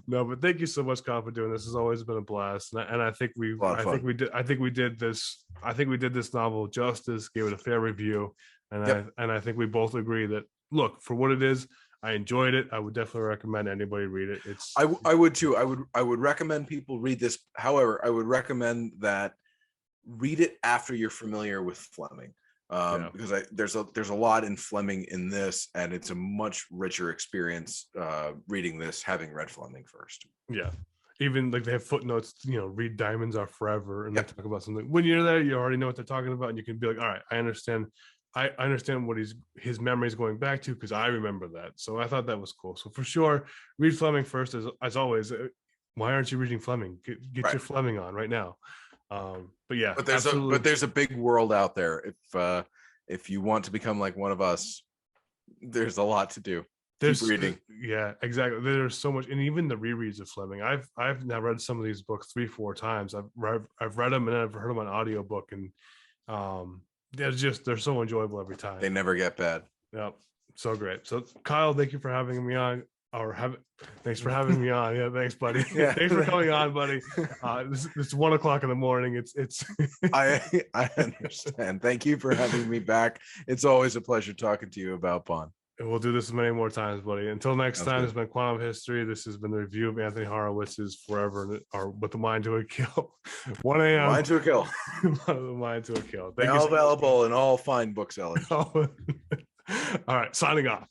But thank you so much, Kyle, for doing this. It's always been a blast. And I think we did this novel justice, gave it a fair review. And I think we both agree that, look, for what it is, I enjoyed it. I would definitely recommend anybody read it. I would too. I would recommend people read this. However, I would recommend that read it after you're familiar with Fleming, because there's a lot in Fleming in this, and it's a much richer experience reading this having read Fleming first. Yeah. Even like they have footnotes, read Diamonds Are Forever, and they talk about something. When you're there, you already know what they're talking about, and you can be like, all right, I understand. I understand what his memory is going back to because I remember that. So I thought that was cool. So for sure, read Fleming first, as always. Why aren't you reading Fleming? Get your Fleming on right now. But there's a big world out there. If you want to become like one of us, there's a lot to do. Keep reading. Yeah, exactly. There's so much, and even the rereads of Fleming. I've now read some of these books 3-4 times. I've read them and then I've heard them on audiobook, and they're so enjoyable every time. They never get bad. Yep. So great. So Kyle, thank you for having me on. Thanks for having me on. Yeah, thanks, buddy. Yeah. Thanks for coming on, buddy. It's 1:00 in the morning. It's I understand. Thank you for having me back. It's always a pleasure talking to you about Bond. And we'll do this many more times, buddy. Until next time, it's been Quantum History. This has been the review of Anthony Horowitz's Forever, or With the Mind to a Kill. 1 a.m. Mind to a Kill. Mind to a Kill. Thank you. Available in all fine booksellers. All right, signing off.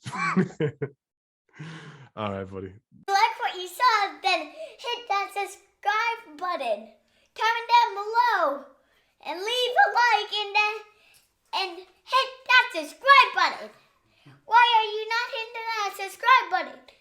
All right, buddy. If you like what you saw, then hit that subscribe button. Comment down below and leave a like and hit that subscribe button. that subscribe button.